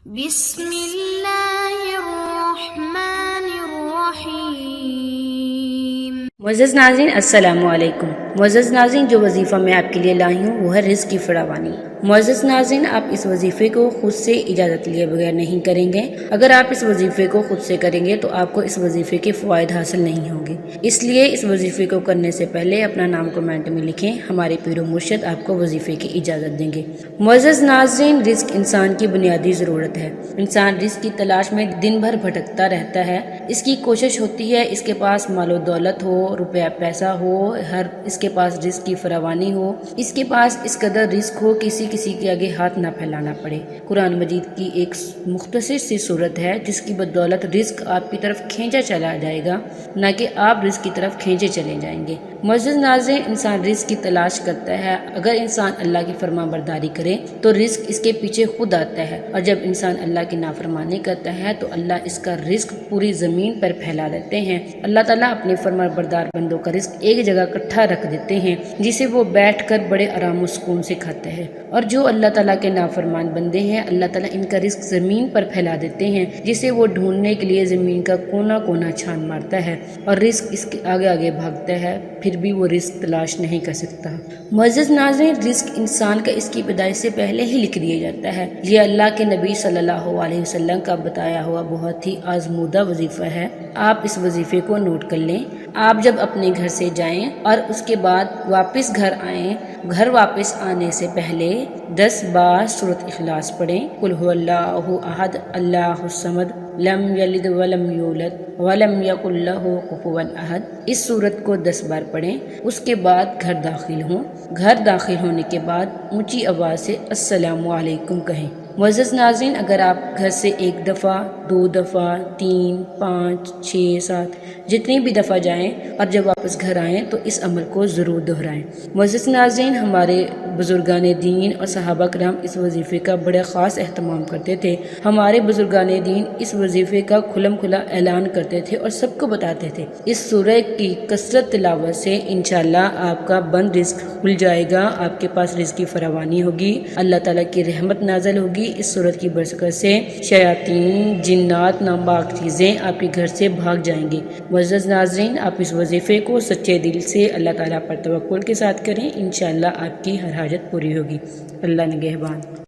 بسم اللہ الرحمن الرحیم۔ معزز ناظرین السلام علیکم۔ معزز ناظرین، جو وظیفہ میں آپ کے لیے لائی ہوں وہ ہے رزق کی فراوانی۔ معزز ناظرین، آپ اس وظیفے کو خود سے اجازت لیے بغیر نہیں کریں گے۔ اگر آپ اس وظیفے کو خود سے کریں گے تو آپ کو اس وظیفے کے فوائد حاصل نہیں ہوں گے۔ اس لیے اس وظیفے کو کرنے سے پہلے اپنا نام کمنٹ میں لکھیں، ہمارے پیر و مرشد آپ کو وظیفے کی اجازت دیں گے۔ معزز ناظرین، رزق انسان کی بنیادی ضرورت ہے۔ انسان رزق کی تلاش میں دن بھر بھٹکتا رہتا ہے۔ اس کی کوشش ہوتی ہے اس کے پاس مال و دولت ہو، روپیہ پیسہ ہو، اس کے پاس رزق کی فراوانی ہو، اس کے پاس اس قدر رزق ہو کسی کے آگے ہاتھ نہ پھیلانا پڑے۔ قرآن مجید کی ایک مختصر سی صورت ہے جس کی بدولت رزق آپ کی طرف کھینچا چلا جائے گا، نہ کہ آپ رزق کی طرف کھینچے چلے جائیں گے۔ معزز ناظرین، انسان رزق کی تلاش کرتا ہے۔ اگر انسان اللہ کی فرما برداری کرے تو رزق اس کے پیچھے خود آتا ہے، اور جب انسان اللہ کی نافرمانی کرتا ہے تو اللہ اس کا رزق پوری زمین پر پھیلا دیتے ہیں۔ اللہ تعالیٰ اپنے فرما بردار بندوں کا رزق ایک جگہ اکٹھا رکھ دیتے ہیں جسے وہ بیٹھ کر بڑے آرام و سکون سے کھاتے ہیں، اور جو اللہ تعالیٰ کے نافرمان بندے ہیں اللہ تعالیٰ ان کا رزق زمین پر پھیلا دیتے ہیں جسے وہ ڈھونڈنے کے لیے زمین کا کونا کونا چھان مارتا ہے، اور رزق اس کے آگے آگے بھاگتا ہے، پھر بھی وہ رزق تلاش نہیں کر سکتا۔ معزز ناظرین، رزق انسان کا اس کی پیدائش سے پہلے ہی لکھ دیا جاتا ہے۔ یہ اللہ کے نبی صلی اللہ علیہ وسلم کا بتایا ہوا بہت ہی آزمودہ وظیفہ ہے۔ آپ اس وظیفے کو نوٹ کر لیں۔ آپ جب اپنے گھر سے جائیں اور اس کے بعد واپس گھر آئیں، گھر واپس آنے سے پہلے 10 بار سورۃ اخلاص پڑھیں۔ قل هو اللہ احد اللہ الصمد لم یلد ولم یولد ولم یکن لہ کفوا احد۔ اس سورت کو 10 بار پڑھیں۔ اس کے بعد گھر داخل ہوں۔ گھر داخل ہونے کے بعد اونچی آواز سے السلام علیکم کہیں۔ معزز ناظرین، اگر آپ گھر سے 1 دفعہ، 2 دفعہ، 3، 5، 6، 7 جتنی بھی دفعہ جائیں اور جب واپس گھر آئیں تو اس عمل کو ضرور دہرائیں۔ معزز ناظرین، ہمارے بزرگان دین اور صحابہ کرام اس وظیفے کا بڑے خاص اہتمام کرتے تھے۔ ہمارے بزرگان دین اس وظیفے کا کھلم کھلا اعلان کرتے تھے اور سب کو بتاتے تھے۔ اس سورہ کی کثرت تلاوت سے انشاءاللہ آپ کا بند رزق کھل جائے گا، آپ کے پاس رزق کی فراوانی ہوگی، اللہ تعالیٰ کی رحمت نازل ہوگی۔ اس سورت کی برکت سے شیاطین، جنات، ناواقف چیزیں آپ کے گھر سے بھاگ جائیں گی۔ معزز ناظرین، آپ اس وظیفے کو سچے دل سے اللہ تعالیٰ پر توکل کے ساتھ کریں، انشاءاللہ آپ کی ہر حاجت پوری ہوگی۔ اللہ نگہبان۔